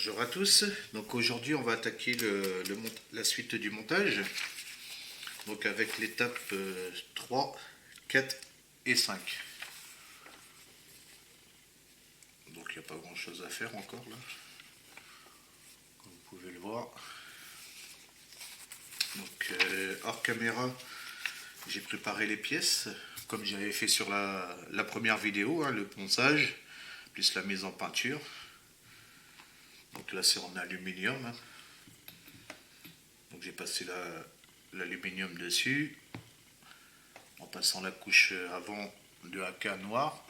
Bonjour à tous. Donc aujourd'hui on va attaquer la suite du montage. Donc avec l'étape 3, 4 et 5. Donc il n'y a pas grand chose à faire encore là. Comme vous pouvez le voir. Donc hors caméra, j'ai préparé les pièces comme j'avais fait sur la première vidéo, le ponçage, plus la mise en peinture. Donc là c'est en aluminium. Donc j'ai passé l'aluminium dessus en passant la couche avant de AK noir.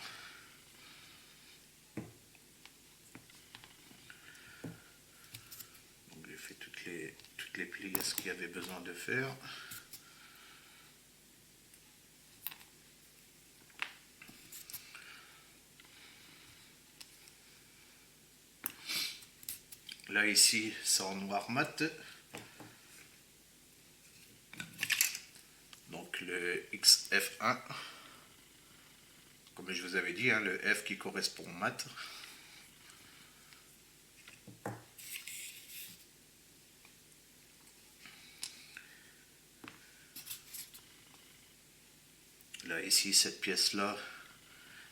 Donc j'ai fait toutes les plies qu'il y avait besoin de faire. Là ici c'est en noir mat. Donc le XF1, comme je vous avais dit, le F qui correspond au mat. Là ici cette pièce là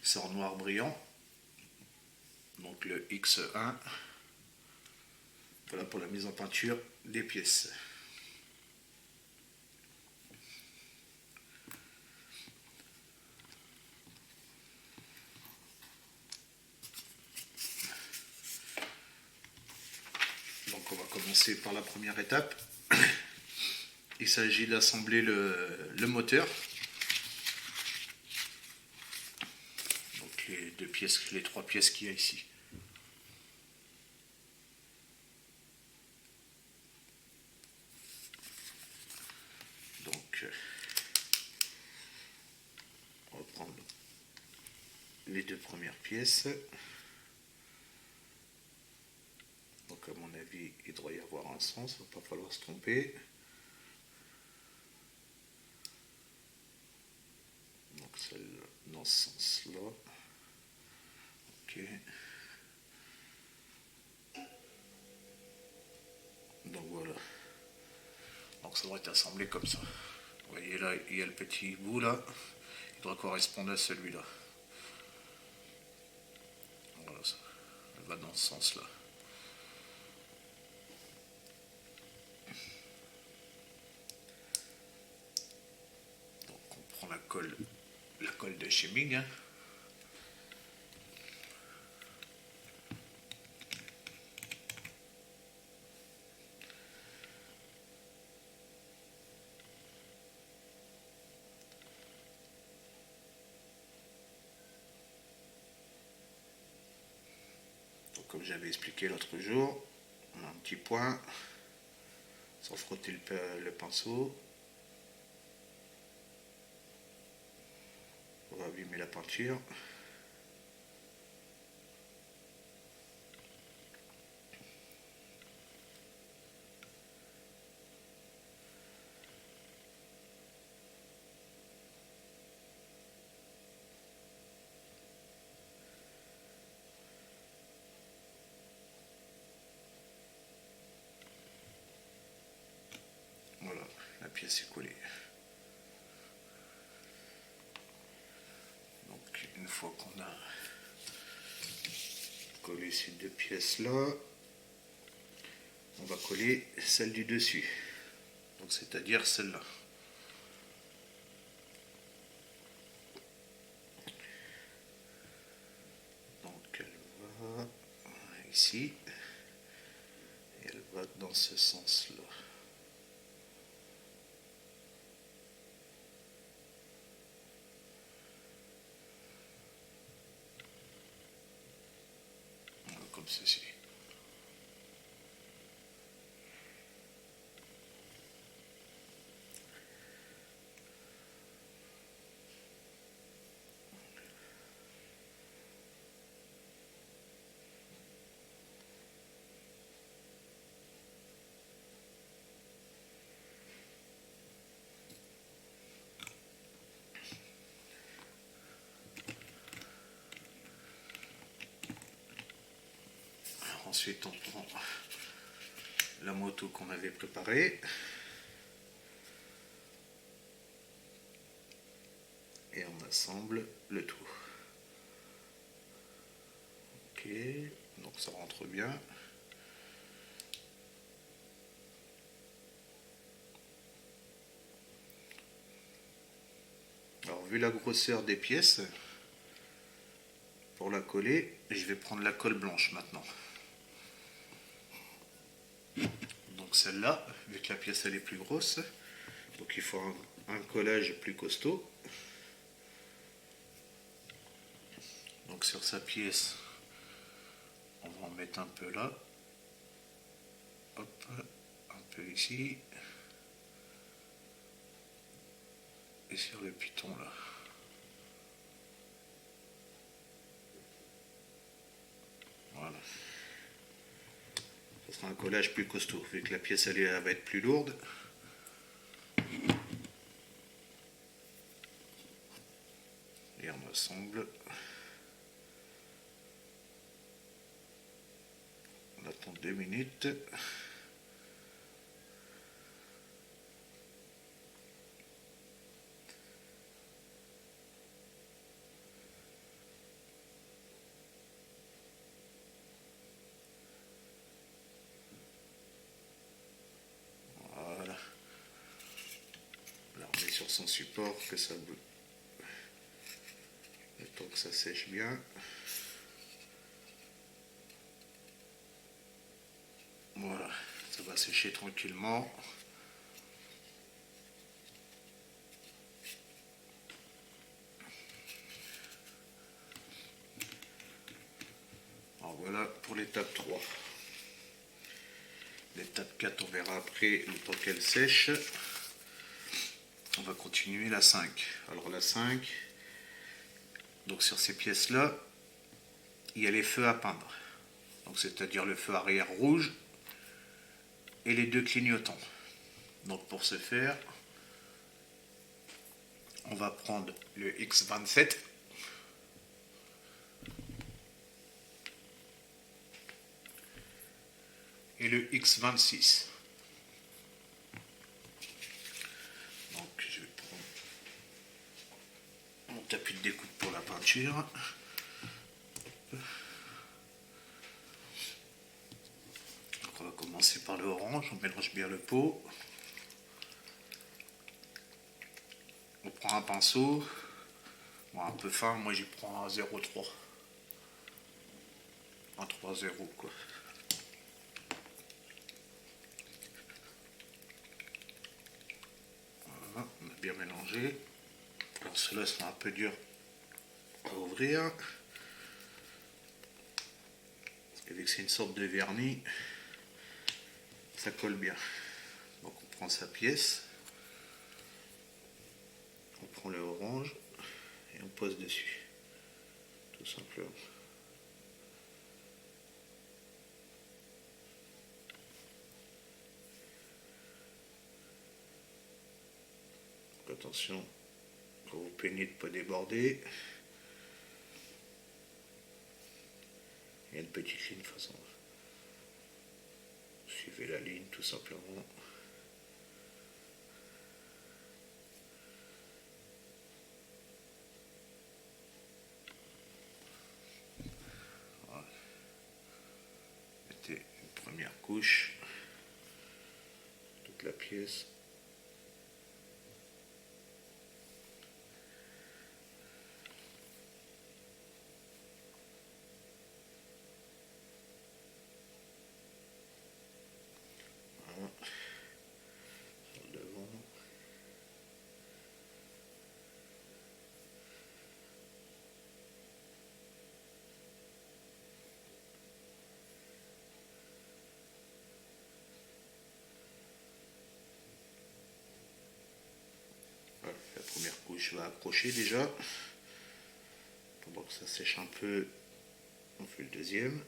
c'est en noir brillant. Donc le X1. Voilà pour la mise en peinture des pièces. Donc on va commencer par la première étape. Il s'agit d'assembler le moteur. Donc les trois pièces qu'il y a ici. Donc on va prendre les deux premières pièces. Donc à mon avis il doit y avoir un sens, il ne va pas falloir se tromper. Donc celle dans ce sens là. Ok. Donc voilà. Donc ça doit être assemblé comme ça. Vous voyez là, il y a le petit bout là. Il doit correspondre à celui-là. Voilà, ça va dans ce sens-là. Donc on prend la colle de chez Mig. Donc comme j'avais expliqué l'autre jour, on a un petit point sans frotter le pinceau. On va abîmer la peinture. Voilà, la pièce est collée. Donc une fois qu'on a collé ces deux pièces là, on va coller celle du dessus. Donc c'est-à-dire celle-là. Donc elle va ici et elle va dans ce sens-là. Comme ceci. Ensuite, on prend la moto qu'on avait préparée. Et on assemble le tout. Ok, donc ça rentre bien. Alors, vu la grosseur des pièces, pour la coller, je vais prendre la colle blanche maintenant. Donc celle-là, vu que la pièce elle est plus grosse, donc il faut un collage plus costaud. Donc sur sa pièce, on va en mettre un peu là. Hop, un peu ici. Et sur le piton là. Voilà. Ce sera un collage plus costaud, vu que la pièce elle va être plus lourde. Et on assemble. On attend 2 minutes. Voilà. Là on met sur son support que ça bouge. Le temps que ça sèche bien. Voilà, ça va sécher tranquillement. Alors voilà pour l'étape 3. L'étape 4, on verra après le temps qu'elle sèche. On va continuer la 5. Alors la 5, donc sur ces pièces-là, il y a les feux à peindre. Donc c'est-à-dire le feu arrière rouge et les 2 clignotants. Donc pour ce faire, on va prendre le X27 et le X26. Donc je vais prendre mon tapis de découpe pour la peinture. Donc on va commencer par le orange, on mélange bien le pot. On prend un pinceau, bon, un peu fin, moi j'y prends un 0,3. Un 3,0 quoi. Voilà, on a bien mélangé. Alors cela sera un peu dur à ouvrir. Parce qu'avec c'est une sorte de vernis, ça colle bien. Donc on prend sa pièce, on prend le orange et on pose dessus. Tout simplement. Donc attention, quand vous peignez de ne pas déborder. Il y a une petite ligne de façon. Suivez la ligne tout simplement. Voilà. Mettez une première couche, toute la pièce. Voilà. Sur le devant. Voilà, la première couche va accrocher déjà. Pendant que ça sèche un peu, on fait le deuxième.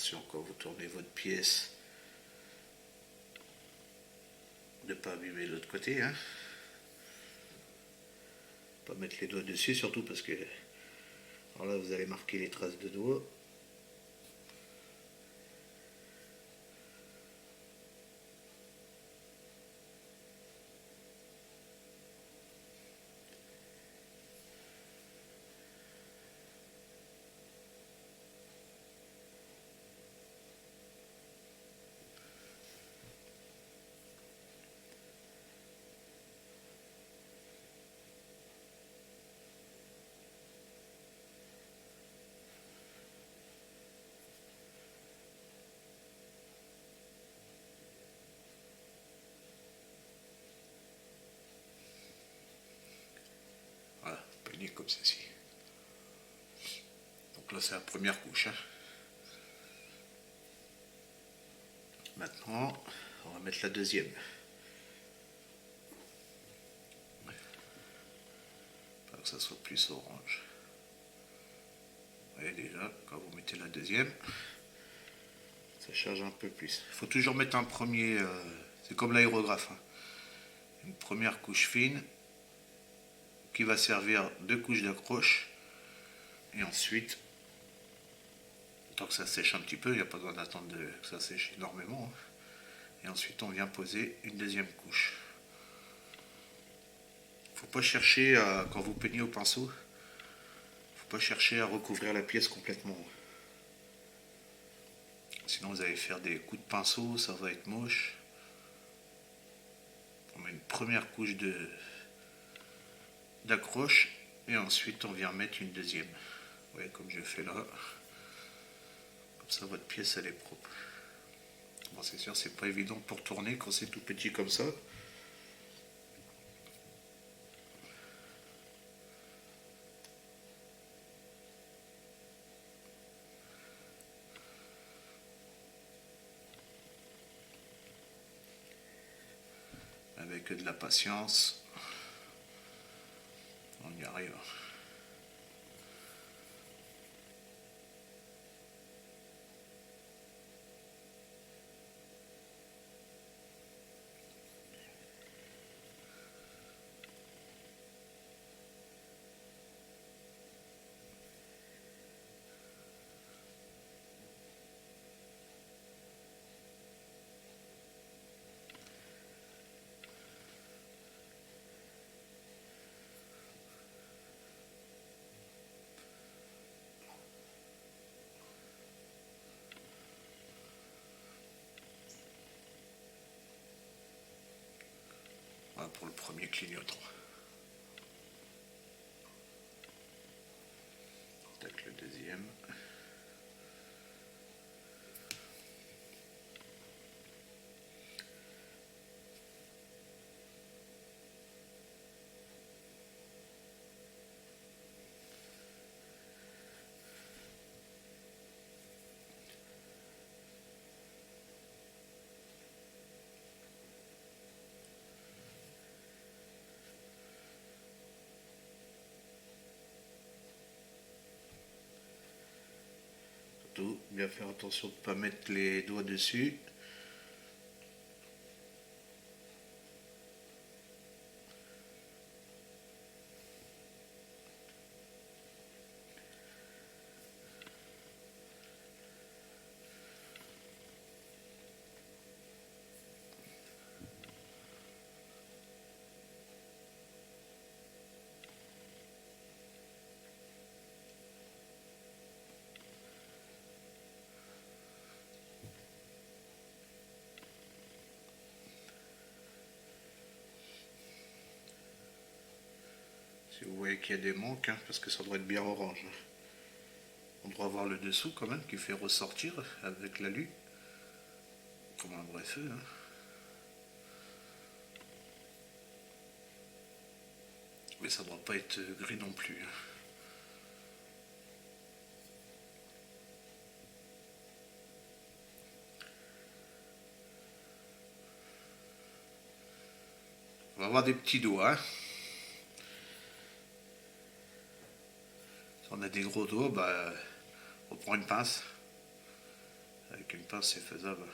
attention quand vous tournez votre pièce de ne pas abîmer l'autre côté, hein. Pas mettre les doigts dessus, surtout parce que alors là vous allez marquer les traces de doigts. Voilà, peigner comme ceci. Donc là c'est la première couche, hein. Maintenant, on va mettre la deuxième. Pour que ça soit plus orange. Vous voyez déjà, quand vous mettez la deuxième, ça charge un peu plus. Il faut toujours mettre un premier, c'est comme l'aérographe, hein. Une première couche fine qui va servir de couche d'accroche. Et ensuite, tant que ça sèche un petit peu, il n'y a pas besoin d'attendre que ça sèche énormément, hein. Et ensuite on vient poser une deuxième couche. Faut pas chercher quand vous peignez au pinceau, faut pas chercher à recouvrir la pièce complètement. Sinon vous allez faire des coups de pinceau, ça va être moche. On met une première couche d'accroche et ensuite on vient mettre une deuxième. Vous voyez comme je fais là. Comme ça votre pièce elle est propre. Bon, c'est sûr c'est pas évident pour tourner quand c'est tout petit comme ça. Avec de la patience, on y arrive. Voilà pour le premier clignotant. Avec le deuxième. Surtout, bien faire attention de ne pas mettre les doigts dessus. Si vous voyez qu'il y a des manques, hein, parce que ça doit être bien orange. On doit avoir le dessous quand même qui fait ressortir avec l'alu, comme un vrai feu, hein. Mais ça ne doit pas être gris non plus, hein. On va avoir des petits doigts, hein. Si on a des gros doigts, bah, on prend une pince Avec une pince, c'est faisable.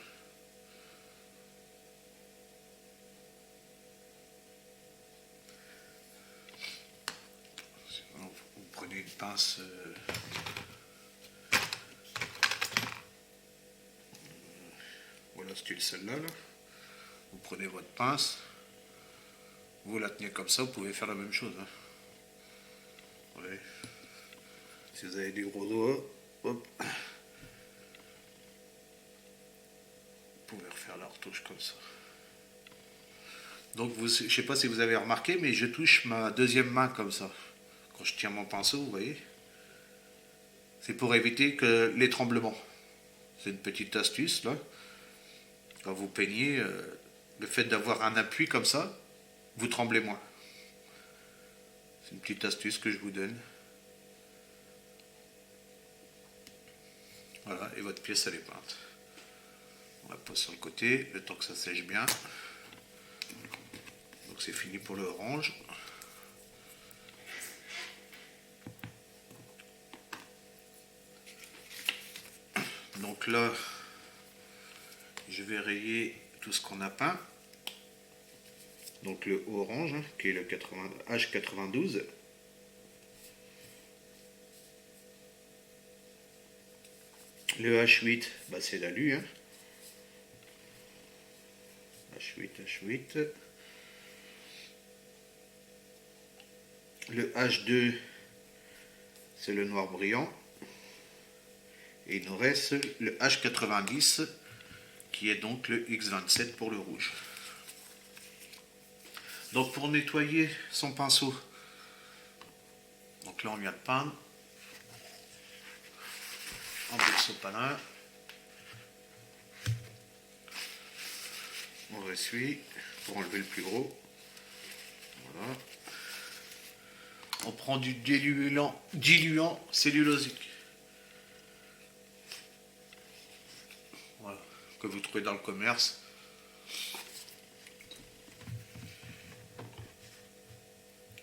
Sinon, vous prenez une pince. Voilà, style celle-là. Là. Vous prenez votre pince. Vous la tenez comme ça, vous pouvez faire la même chose. Hein. Ouais. Si vous avez des gros doigts, hop. Vous pouvez refaire la retouche comme ça. Donc, je ne sais pas si vous avez remarqué, mais je touche ma deuxième main comme ça. Quand je tiens mon pinceau, vous voyez. C'est pour éviter que les tremblements. C'est une petite astuce, là. Quand vous peignez, le fait d'avoir un appui comme ça, vous tremblez moins. C'est une petite astuce que je vous donne. Voilà, et votre pièce, elle est peinte. On la pose sur le côté, le temps que ça sèche bien. Donc c'est fini pour le orange. Donc là, je vais rayer tout ce qu'on a peint. Donc le orange, hein, qui est le H92. Le H8, bah c'est l'alu. Hein. H8. Le H2, c'est le noir brillant. Et il nous reste le H90, qui est donc le X27 pour le rouge. Donc pour nettoyer son pinceau, donc là on vient de peindre. On met le sopalin. On ressuie pour enlever le plus gros. Voilà. On prend du diluant cellulosique. Voilà, que vous trouvez dans le commerce.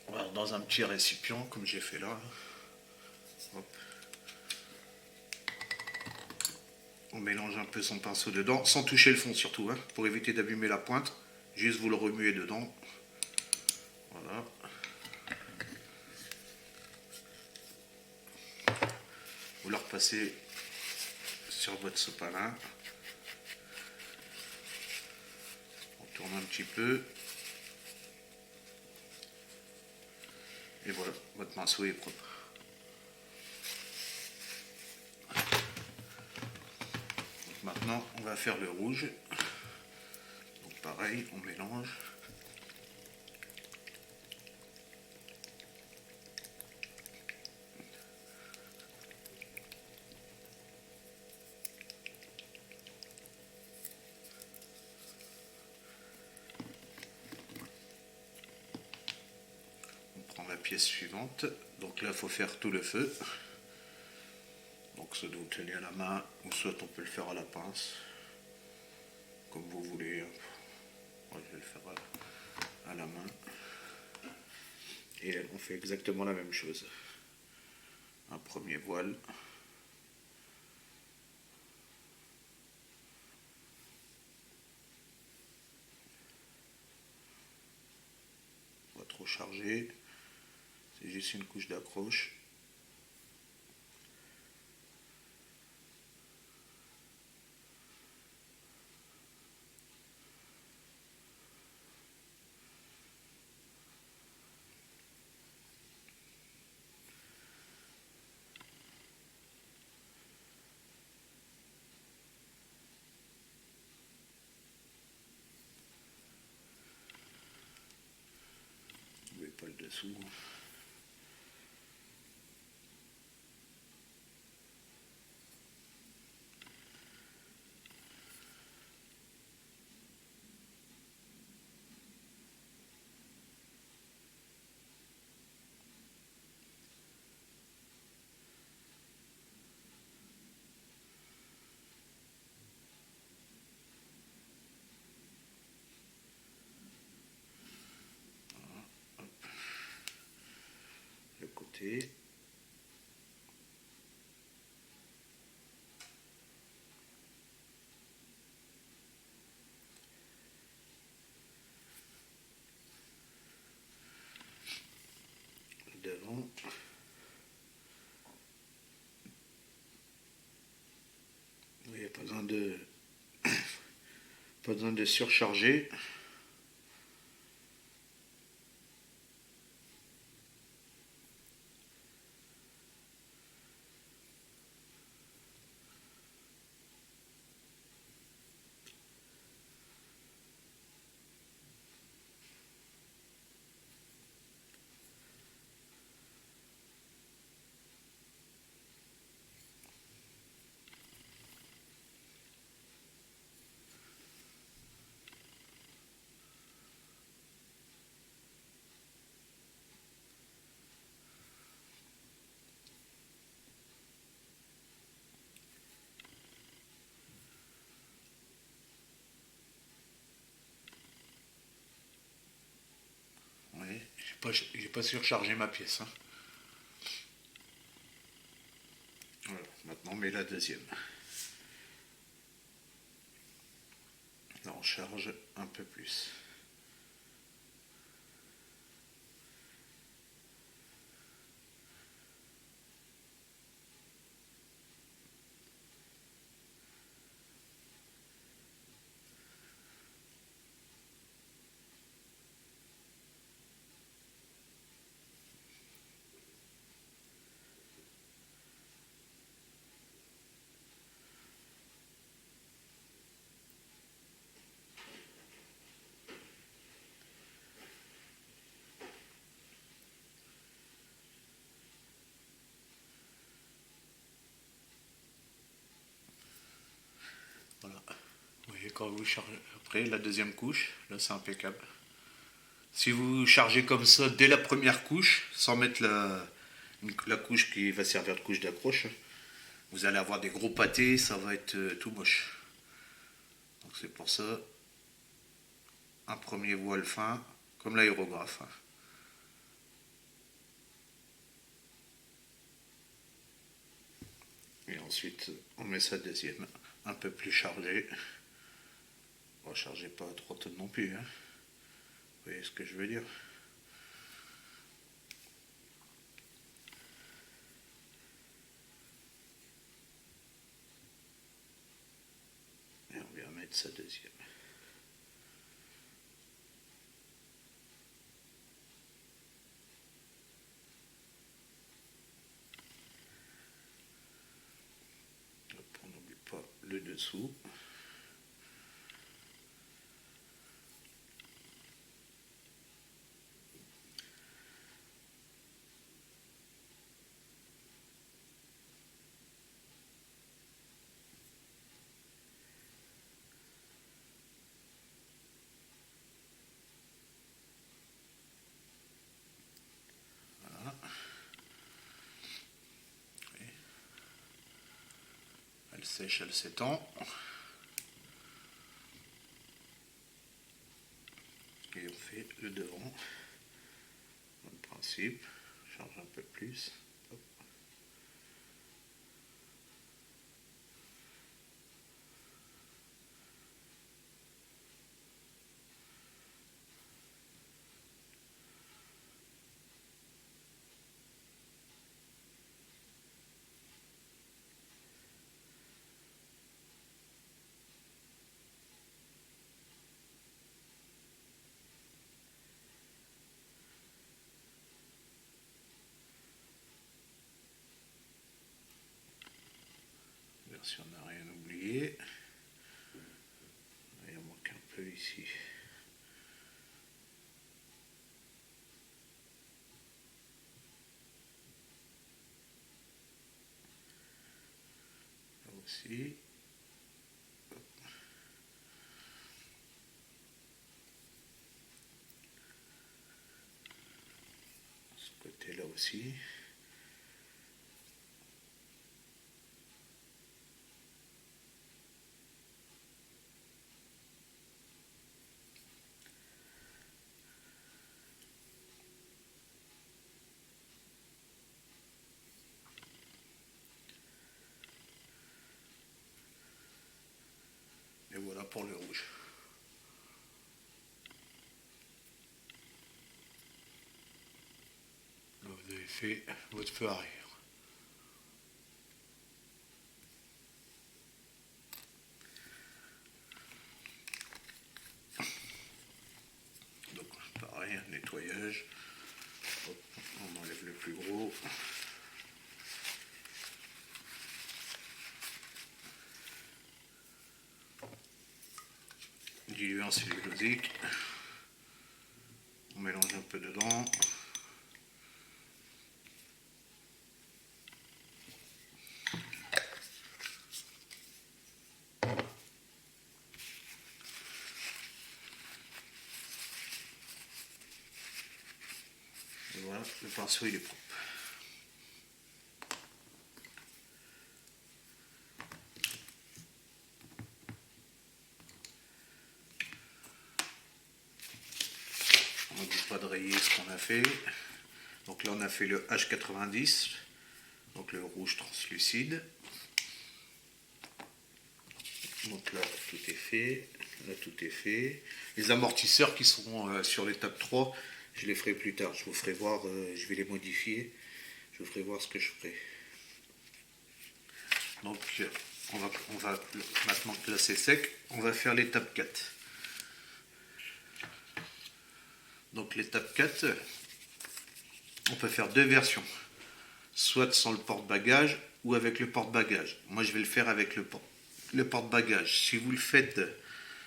Voilà, dans un petit récipient, comme j'ai fait là. Hop. On mélange un peu son pinceau dedans, sans toucher le fond surtout, hein, pour éviter d'abîmer la pointe. Juste vous le remuez dedans. Voilà. Vous le repassez sur votre sopalin. On tourne un petit peu. Et voilà, votre pinceau est propre. Donc maintenant, on va faire le rouge. Donc pareil, on mélange. La pièce suivante, donc là il faut faire tout le feu, donc soit vous tenez à la main ou soit on peut le faire à la pince comme vous voulez. Moi, je vais le faire à la main et on fait exactement la même chose. Un premier voile, pas trop chargé. C'est juste une couche d'accroche. Vous n'avez pas le dessous. Le côté. Pas besoin de surcharger. Oui, j'ai pas surchargé ma pièce, hein. Voilà, maintenant on met la deuxième. Là on charge un peu plus. Voilà. Vous voyez, quand vous chargez après la deuxième couche, là c'est impeccable. Si vous chargez comme ça dès la première couche, sans mettre la couche qui va servir de couche d'accroche, vous allez avoir des gros pâtés, ça va être tout moche. Donc c'est pour ça, un premier voile fin, comme l'aérographe. Et ensuite, on met sa deuxième, un peu plus chargée. Bon, chargez pas à 3 tonnes non plus, hein. Vous voyez ce que je veux dire? Et on vient mettre sa deuxième. Hop, on n'oublie pas le dessous. Voilà. Elle sèche, elle s'étend. Et on fait le devant. Même principe. Charge un peu plus. Hop. Si on n'a rien oublié. Il manque un peu ici. Là aussi. Ce côté-là aussi. Et voilà pour le rouge. Là, vous avez fait votre feu arrière. rien de nettoyage. Hop, on enlève le plus gros. Diluant cellulosique. On mélange un peu dedans. Et voilà, le pinceau il est propre. On n'oublie pas de rayer ce qu'on a fait. Donc là on a fait le H90, donc le rouge translucide. Donc là tout est fait, là tout est fait. Les amortisseurs qui seront sur l'étape 3, je les ferai plus tard. Je vous ferai voir, je vais les modifier. Je vous ferai voir ce que je ferai. Donc on va maintenant que là c'est sec, on va faire l'étape 4. Donc l'étape 4, on peut faire deux versions. Soit sans le porte-bagages ou avec le porte-bagages. Moi je vais le faire avec le porte-bagages. Si vous le faites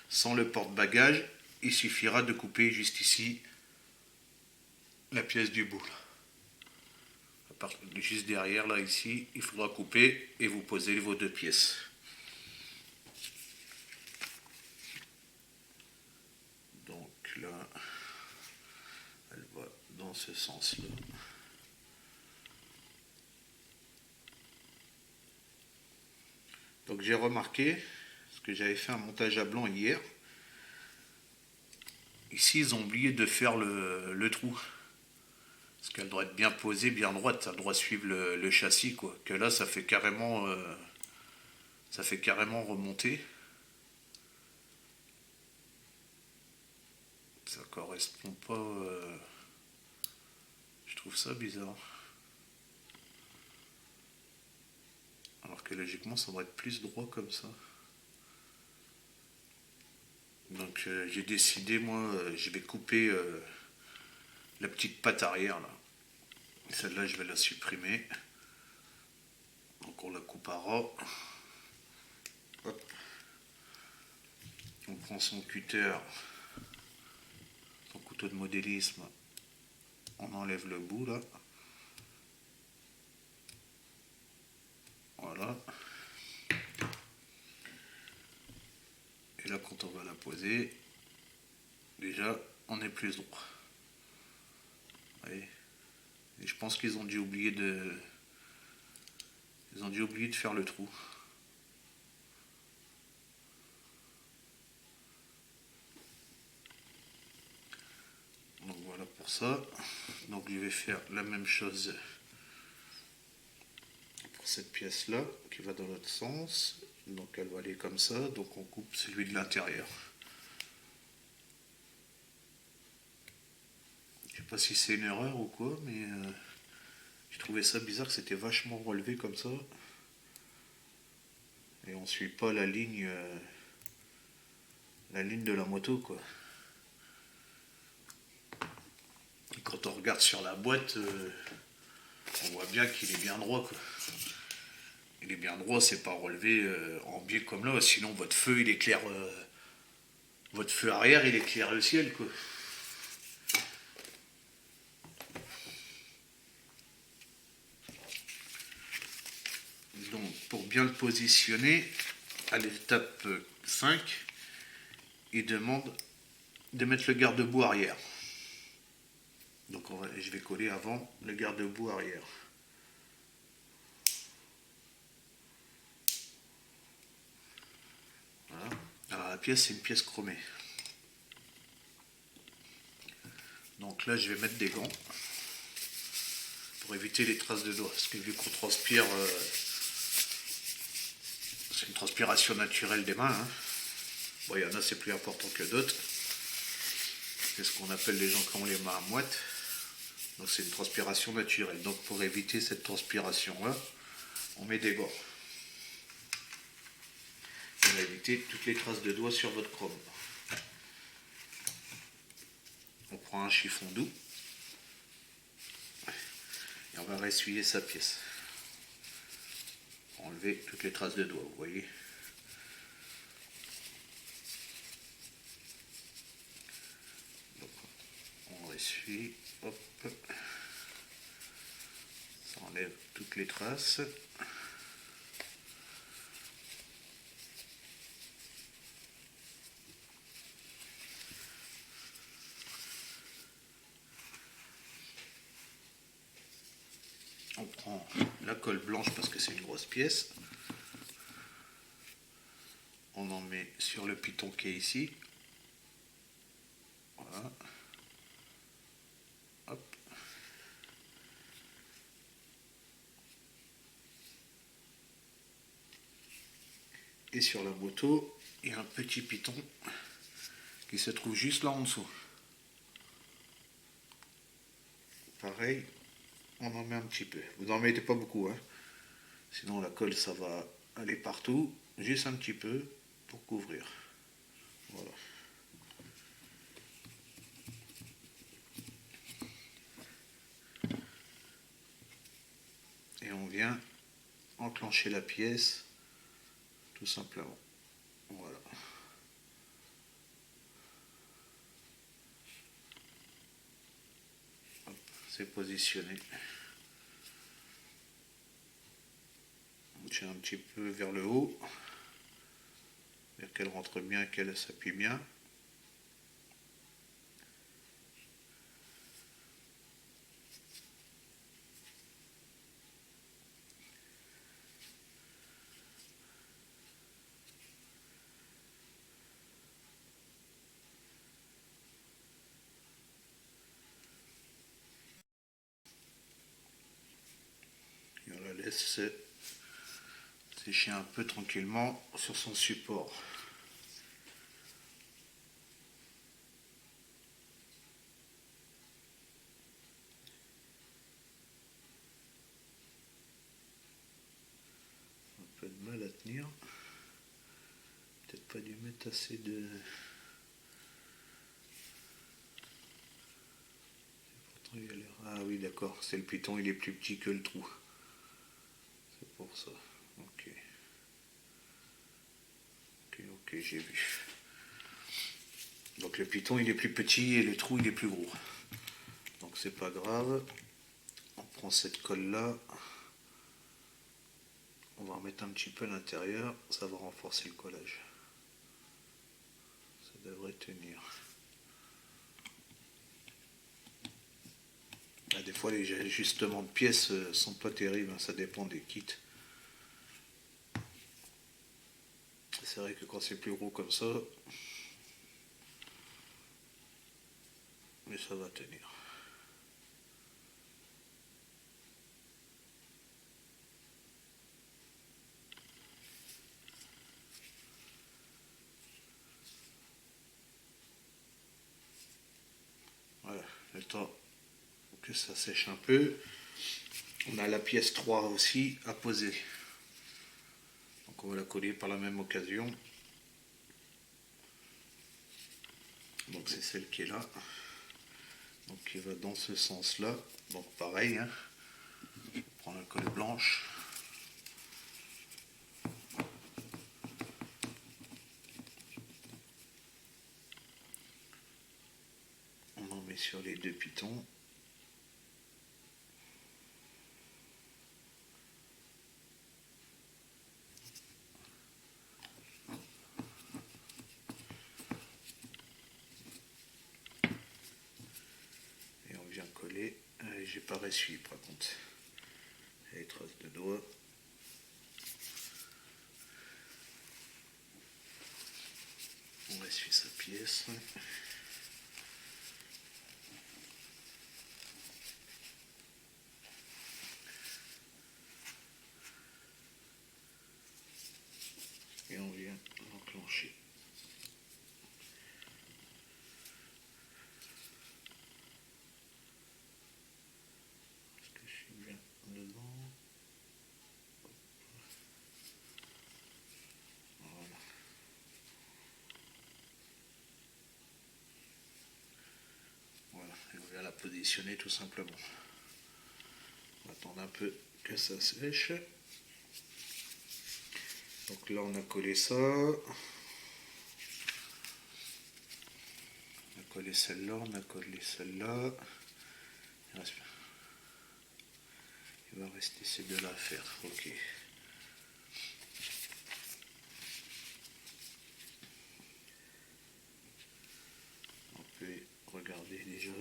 sans le porte-bagages, il suffira de couper juste ici la pièce du bout. Juste derrière, là, ici, il faudra couper et vous poser vos deux pièces. Donc là, elle va dans ce sens-là. Donc j'ai remarqué, parce que j'avais fait un montage à blanc hier, ici ils ont oublié de faire le trou. Parce qu'elle doit être bien posée, bien droite, elle doit suivre le châssis, quoi. Que là ça fait carrément remonter. Ça correspond pas. Je trouve ça bizarre. Alors que logiquement ça devrait être plus droit comme ça. Donc j'ai décidé, moi, je vais couper la petite patte arrière là. Celle-là je vais la supprimer. Donc on la coupe à ras. Hop. On prend son cutter, son couteau de modélisme. On enlève le bout là. Voilà. Et là quand on va la poser, déjà on est plus droit. Vous voyez. Et je pense qu'ils ont dû oublier de. Ils ont dû oublier de faire le trou. Donc voilà pour ça. Donc je vais faire la même chose pour cette pièce là qui va dans l'autre sens. Donc elle va aller comme ça. Donc on coupe celui de l'intérieur. Je sais pas si c'est une erreur ou quoi, mais j'ai trouvé ça bizarre que c'était vachement relevé comme ça. Et on suit pas la ligne de la moto, quoi. Et quand on regarde sur la boîte, on voit bien qu'il est bien droit, quoi. Il est bien droit, c'est pas relevé en biais comme là, sinon votre feu il éclaire votre feu arrière il éclaire le ciel, quoi. Donc pour bien le positionner, à l'étape 5, il demande de mettre le garde-boue arrière. Donc je vais coller avant le garde-boue arrière. Voilà. Alors la pièce c'est une pièce chromée. Donc là je vais mettre des gants pour éviter les traces de doigts. Parce que vu qu'on transpire, c'est une transpiration naturelle des mains. Hein. Bon, il y en a c'est plus important que d'autres. C'est ce qu'on appelle les gens qui ont les mains à moite. Donc c'est une transpiration naturelle. Donc pour éviter cette transpiration-là, on met des gants. On va éviter toutes les traces de doigts sur votre chrome. On prend un chiffon doux. Et on va ressuyer sa pièce. Enlever toutes les traces de doigts, vous voyez. Donc, on ressuie, hop. Ça enlève toutes les traces. On prend la colle blanche parce que c'est une grosse pièce. On en met sur le piton qui est ici. Voilà. Hop. Et sur la moto, il y a un petit piton qui se trouve juste là en dessous. Pareil, on en met un petit peu. Vous n'en mettez pas beaucoup, hein. Sinon la colle ça va aller partout. Juste un petit peu pour couvrir. Voilà. Et on vient enclencher la pièce tout simplement. Voilà. C'est positionné. On tient un petit peu vers le haut, qu'elle rentre bien, qu'elle s'appuie bien. Et on la laisse sécher un peu tranquillement sur son support. Un peu de mal à tenir. Peut-être pas dû mettre assez de... Ah oui d'accord, c'est le piton, il est plus petit que le trou. C'est pour ça. Ok. Ok, j'ai vu. Donc le piton il est plus petit et le trou il est plus gros. Donc c'est pas grave. On prend cette colle là. On va en mettre un petit peu à l'intérieur. Ça va renforcer le collage. Ça devrait tenir. Là, des fois les ajustements de pièces sont pas terribles. Ça dépend des kits. C'est vrai que quand c'est plus gros comme ça, mais ça va tenir. Voilà, le temps que ça sèche un peu. On a la pièce 3 aussi à poser. Donc on va la coller par la même occasion. Donc c'est celle qui est là. Donc qui va dans ce sens là. Donc pareil, hein. On prend la colle blanche. On en met sur les deux pitons. Et on vient coller. J'ai pas essuyé par contre. Il y a les traces de doigts. On essuie sa pièce. Et on vient l'enclencher. Est-ce que je suis bien dedans? Voilà. positionner tout simplement. On va attendre un peu que ça sèche. Donc là on a collé ça. On a collé celle-là, on a collé celle-là. Il va rester ces deux-là à faire. Ok. On peut regarder déjà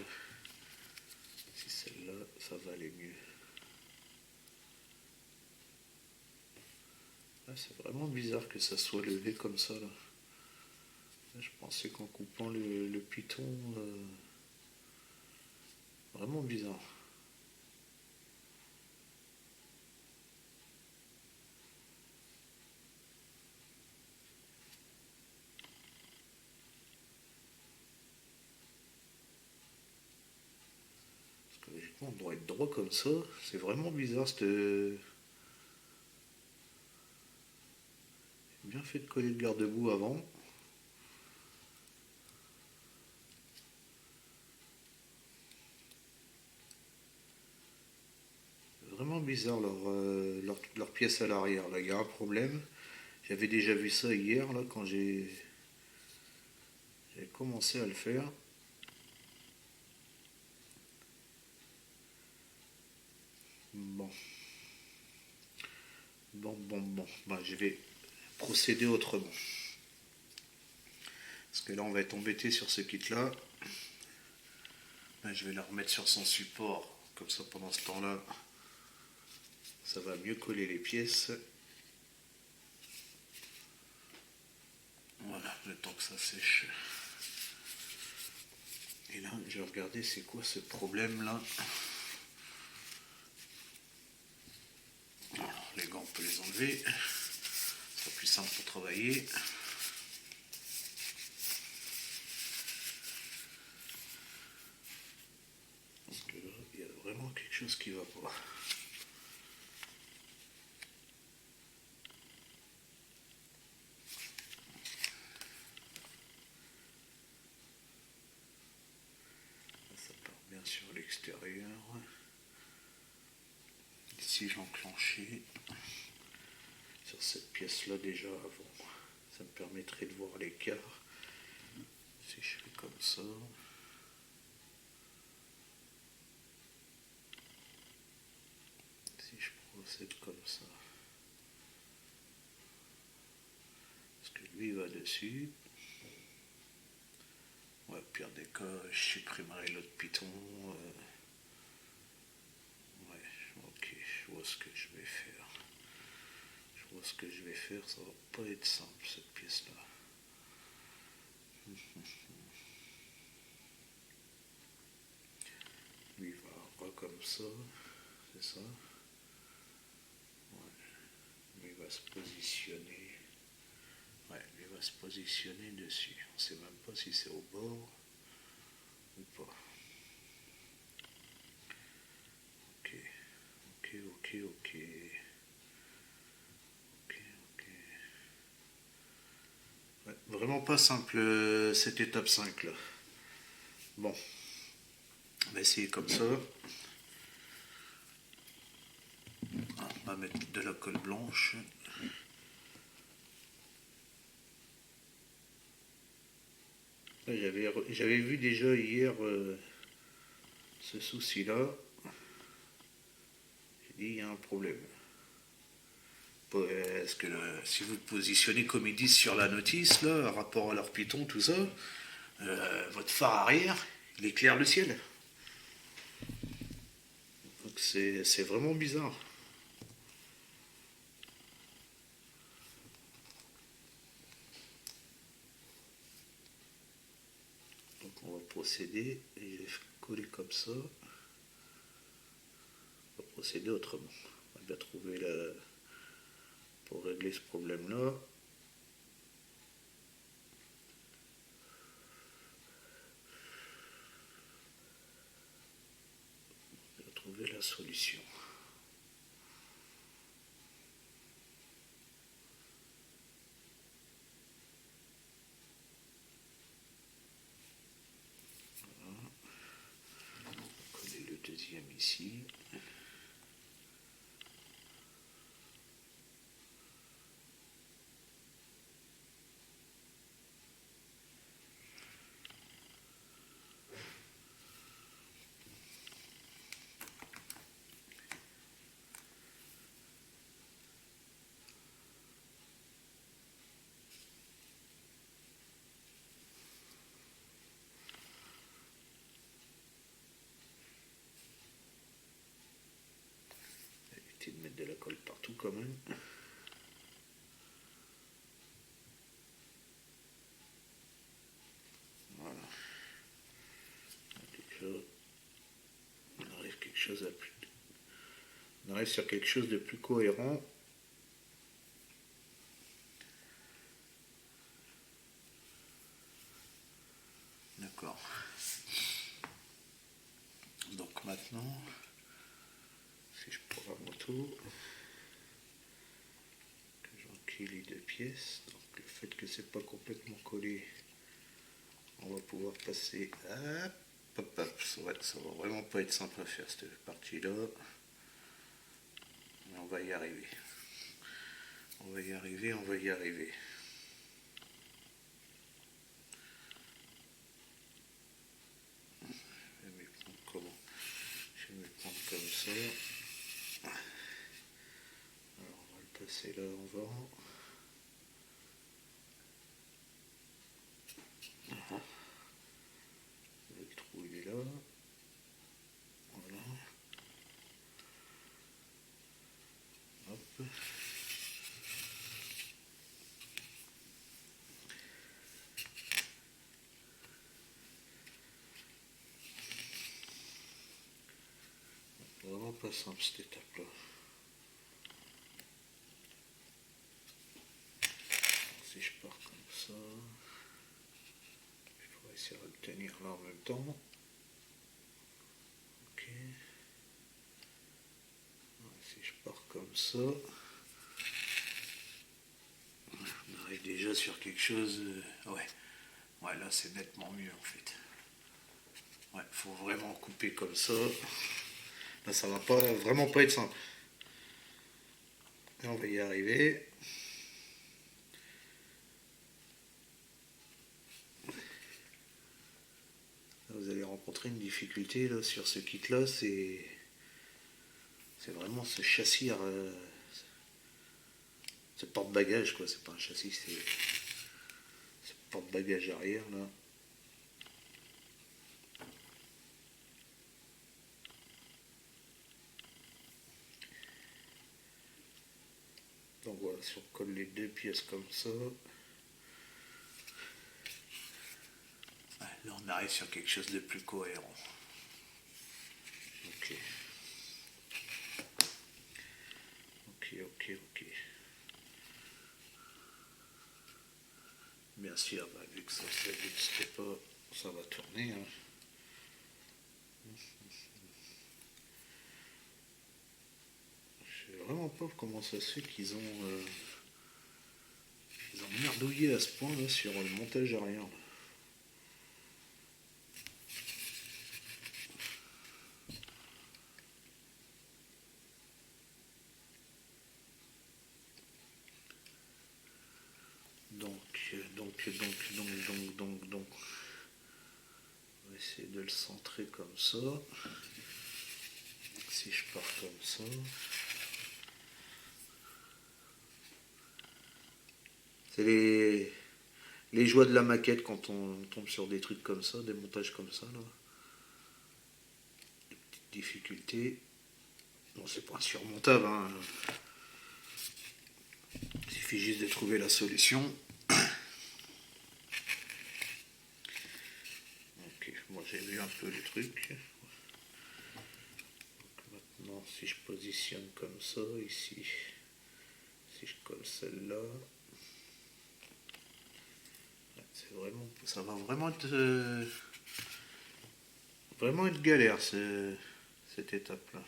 si celle-là, ça va aller mieux. Ah, c'est vraiment bizarre que ça soit levé comme ça là. Je pensais qu'en coupant le piton, vraiment bizarre. Parce que logiquement, on doit être droit comme ça. C'est vraiment bizarre cette. Bien fait de coller le garde-boue avant. Vraiment bizarre leur pièce à l'arrière. Là, il y a un problème. J'avais déjà vu ça hier là quand j'ai commencé à le faire. Bon. Bon. Bah, je vais procéder autrement. Parce que là, on va être embêté sur ce kit-là. Je vais la remettre sur son support. Comme ça, pendant ce temps-là, ça va mieux coller les pièces. Voilà, le temps que ça sèche. Et là, je vais regarder c'est quoi ce problème-là. Alors, les gants, on peut les enlever. Ce sera plus simple pour travailler. Parce que là, il y a vraiment quelque chose qui va pas. Ça part bien sur l'extérieur. Ici, j'enclenchais sur cette pièce-là déjà avant. Ça me permettrait de voir l'écart. Si je fais comme ça. Si je procède comme ça. Parce que lui, il va dessus. Ouais, pire des cas, je supprimerai l'autre piton. Ouais, ok, je vois ce que je vais faire. Ça va pas être simple cette pièce-là. Lui, il va pas comme ça, c'est ça. Ouais. Lui, il va se positionner. Ouais, lui va se positionner dessus. On sait même pas si c'est au bord ou pas. Ok. Ouais, vraiment pas simple cette étape 5 là. Bon, on va essayer comme ça. On va mettre de la colle blanche. J'avais vu déjà hier ce souci-là. J'ai dit il y a un problème. Est-ce que si vous positionnez comme ils disent sur la notice, là, rapport à leur piton, tout ça, votre phare arrière, il éclaire le ciel. Donc c'est vraiment bizarre. Donc on va procéder et je vais coller comme ça. On va procéder autrement. On va bien trouver pour régler ce problème-là. On va trouver la solution. deuxième ici. Éviter de mettre de la colle partout quand même. Voilà. On arrive sur quelque chose de plus cohérent. D'accord. Donc maintenant, si je prends la moto, que j'enquille les deux pièces, donc le fait que c'est pas complètement collé, on va pouvoir passer. Hop, hop, ça va vraiment pas être simple à faire cette partie-là. Mais on va y arriver. On va y arriver, on va y arriver. Je vais me prendre comment? Je vais me prendre comme ça. Alors on va le passer là en avant. Le trou il est là. Voilà. Hop. Vraiment pas simple cette étape là. Si je pars comme ça, il faudrait essayer de le tenir là en même temps. Ok. Si je pars comme ça, on arrive déjà sur quelque chose. Ouais, là c'est nettement mieux en fait. Ouais, faut vraiment couper comme ça. Là ça va pas vraiment pas être simple. Et on va y arriver. Là, vous allez rencontrer une difficulté là, sur ce kit là, c'est vraiment ce châssis, ce porte-bagages quoi, c'est pas un châssis, c'est ce porte-bagages arrière là. Donc voilà, si on colle les deux pièces comme ça, là on arrive sur quelque chose de plus cohérent. Ok. Ok. Bien sûr, vu que ça n'existe pas, ça va tourner. Hein. Je sais vraiment pas comment ça se fait qu'ils ont merdouillé à ce point là sur le montage arrière. Là. Donc. On va essayer de le centrer comme ça. Si je pars comme ça. C'est les joies de la maquette quand on tombe sur des trucs comme ça, des montages comme ça. Là. Des petites difficultés. Bon, c'est pas insurmontable. Hein. Il suffit juste de trouver la solution. Ok, moi j'ai vu un peu le truc. Donc maintenant, si je positionne comme ça, ici, si je colle celle-là, ça va vraiment être galère cette étape-là.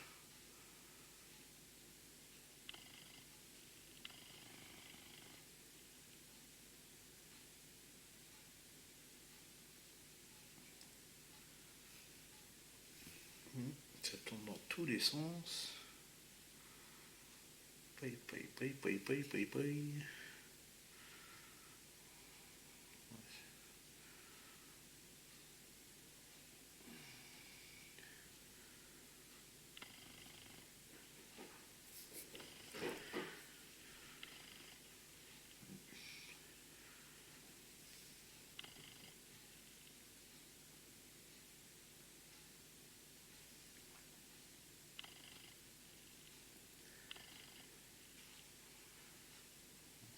Ça tourne dans tous les sens. Paye, paye, paye, paye, paye, paye, paye.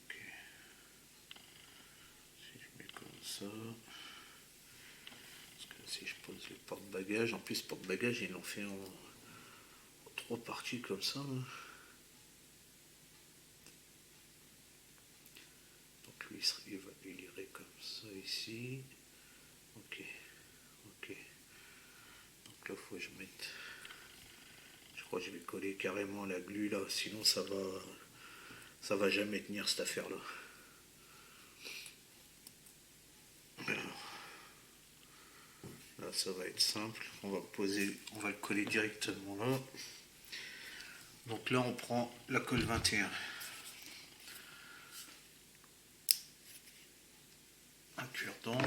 Ok. Si je mets comme ça. Parce que si je pose le porte-bagages, en plus porte-bagages ils l'ont fait en 3 parties comme ça. Là. Donc lui il irait comme ça ici. Ok. Ok. Donc là faut que je mette. Je crois que je vais coller carrément la glu là, sinon ça va jamais tenir cette affaire là. Là ça va être simple, on va le coller directement là. Donc là on prend la colle 21. Un cure-dent.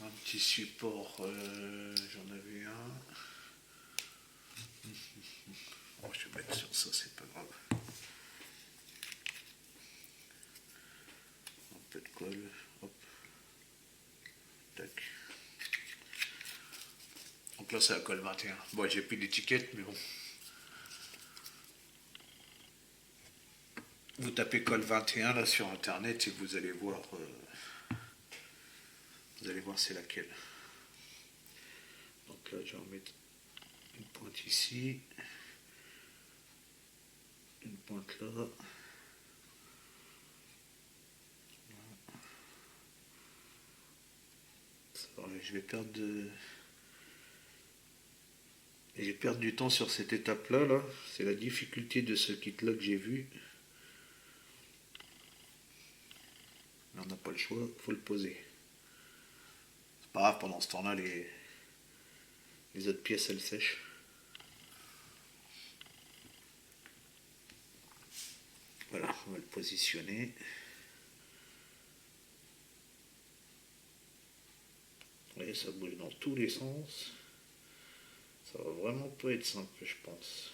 Un petit support, j'en avais un. Oh, je vais mettre sur ça, c'est pas grave. Un peu de colle, hop. Tac. Donc là c'est la colle 21. Bon, j'ai plus d'étiquette, mais bon. Vous tapez colle 21 là sur internet et vous allez voir c'est laquelle. Donc là je vais en mettre une pointe ici, une pointe là. Je vais perdre du temps sur cette étape là. C'est la difficulté de ce kit là que j'ai vu. Mais on n'a pas le choix, il faut le poser. C'est pas grave, pendant ce temps là les autres pièces elles sèchent. Voilà, on va le positionner. Et ça bouge dans tous les sens. Ça va vraiment pas être simple, je pense.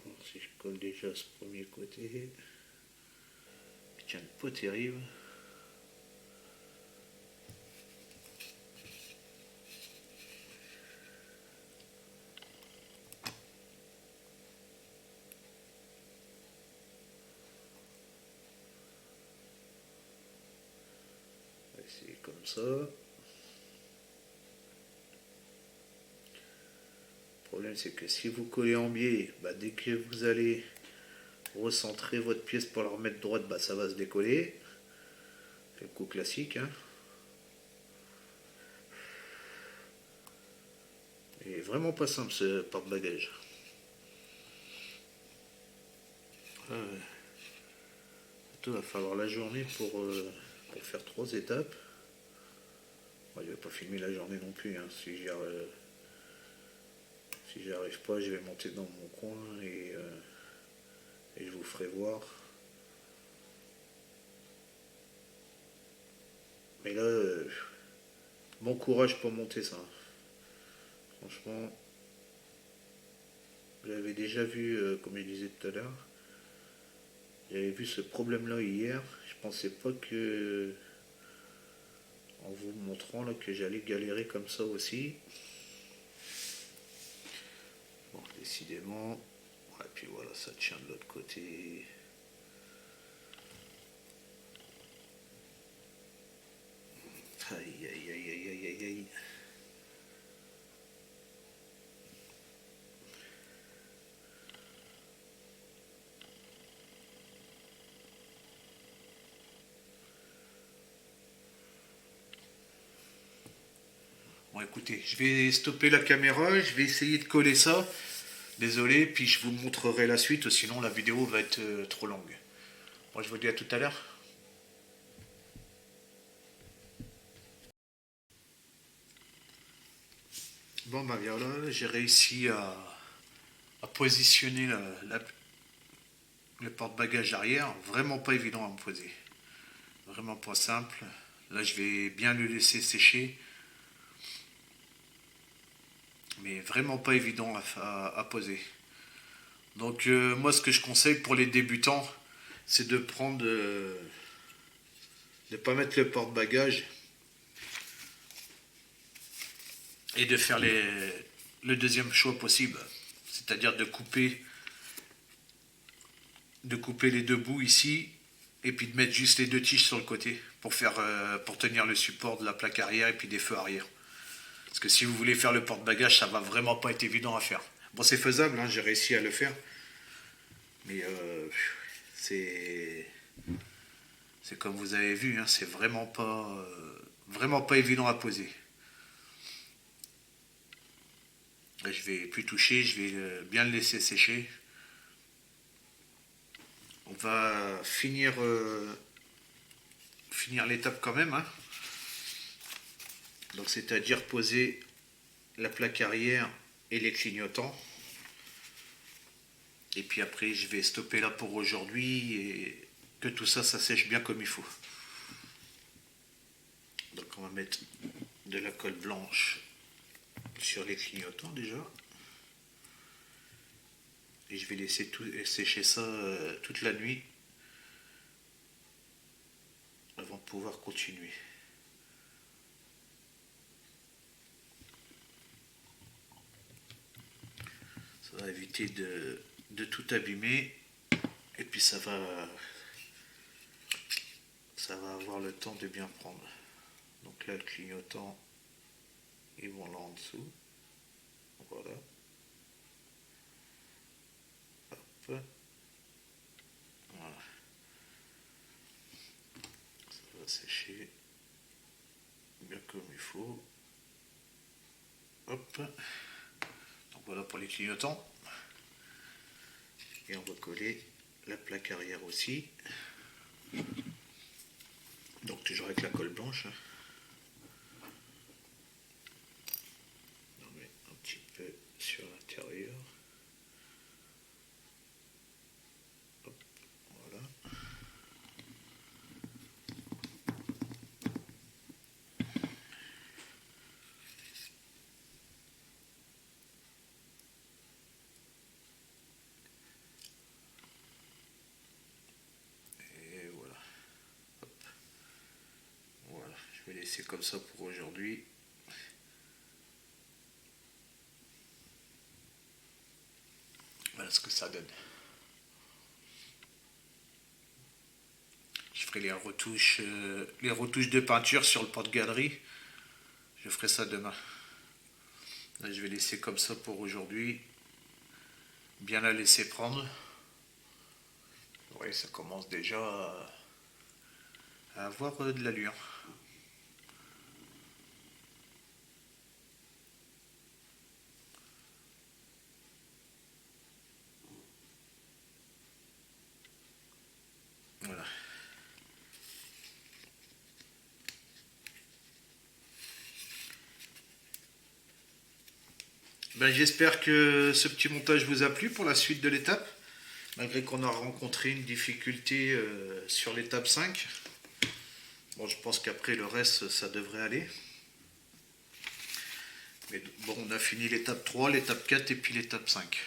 Alors, si je colle déjà ce premier côté, qui tient pas terrible. C'est comme ça. Le problème c'est que si vous collez en biais, dès que vous allez recentrer votre pièce pour la remettre droite, ça va se décoller. C'est le coup classique. Hein. Et vraiment pas simple ce porte-bagages. Il va falloir la journée pour faire 3 étapes. Bon, je vais pas filmer la journée non plus. Hein. Si j'y arrive pas, je vais monter dans mon coin et je vous ferai voir. Mais là, bon courage pour monter ça. Franchement, j'avais déjà vu, comme je disais tout à l'heure, j'avais vu ce problème-là hier. Je pensais pas que, en vous montrant là, que j'allais galérer comme ça aussi. Bon, décidément. Et puis voilà, ça tient de l'autre côté. Aïe, aïe, aïe, aïe, aïe, aïe, aïe. Bon, écoutez, je vais stopper la caméra, je vais essayer de coller ça. Désolé, puis je vous montrerai la suite, sinon la vidéo va être trop longue. Moi je vous dis à tout à l'heure. Bon bah voilà, j'ai réussi à positionner le porte-bagages arrière. Vraiment pas évident à me poser. Vraiment pas simple. Là je vais bien le laisser sécher. Mais vraiment pas évident à poser. Donc moi ce que je conseille pour les débutants, c'est de prendre... de ne pas mettre le porte-bagages et de faire le deuxième choix possible. C'est-à-dire de couper les deux bouts ici et puis de mettre juste les deux tiges sur le côté pour tenir le support de la plaque arrière et puis des feux arrière. Parce que si vous voulez faire le porte-bagages, ça va vraiment pas être évident à faire. Bon, c'est faisable, hein, j'ai réussi à le faire. Mais c'est comme vous avez vu, hein, c'est vraiment pas évident à poser. Là, je vais plus toucher, je vais bien le laisser sécher. On va finir l'étape quand même, hein. Donc c'est-à-dire poser la plaque arrière et les clignotants. Et puis après je vais stopper là pour aujourd'hui et que tout ça sèche bien comme il faut. Donc on va mettre de la colle blanche sur les clignotants déjà. Et je vais laisser sécher ça toute la nuit avant de pouvoir continuer. Ça va éviter de tout abîmer et puis ça va avoir le temps de bien prendre. Donc là le clignotant, ils vont là en dessous. Voilà. Hop. Voilà. Ça va sécher bien comme il faut. Hop. Donc voilà pour les clignotants. Et on va coller la plaque arrière aussi. Donc toujours avec la colle blanche. On met un petit peu sur l'intérieur. Hop, voilà. Et voilà. Hop. Voilà, je vais laisser comme ça pour aujourd'hui. Voilà ce que ça donne. Je ferai les retouches de peinture sur le porte-galerie. Je ferai ça demain. Là, je vais laisser comme ça pour aujourd'hui. Bien la laisser prendre. Oui, ça commence déjà à avoir de l'allure. Voilà. Ben, j'espère que ce petit montage vous a plu pour la suite de l'étape, malgré qu'on a rencontré une difficulté sur l'étape 5. Bon, je pense qu'après le reste, ça devrait aller. Mais bon, on a fini l'étape 3, l'étape 4 et puis l'étape 5.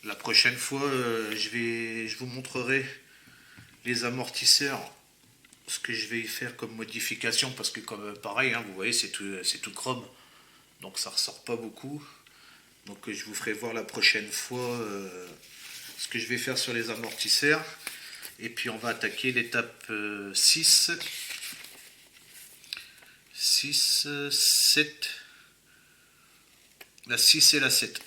La prochaine fois, je vous montrerai les amortisseurs, ce que je vais y faire comme modification, parce que comme pareil, hein, vous voyez, c'est tout chrome, donc ça ressort pas beaucoup. Donc je vous ferai voir la prochaine fois ce que je vais faire sur les amortisseurs. Et puis on va attaquer l'étape 6, 7, la 6 et la 7.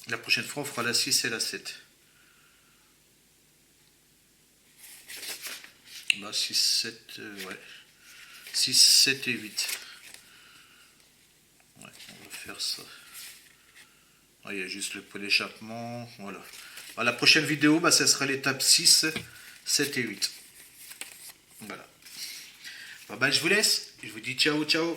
La prochaine fois, on fera la 6 et la 7. Bah, 6, 7, ouais. 6, 7 et 8. Ouais, on va faire ça. Ah, il y a juste le pot d'échappement. Voilà. Bah, la prochaine vidéo, bah, ça sera l'étape 6, 7 et 8. Voilà. Bah, je vous laisse. Je vous dis ciao, ciao.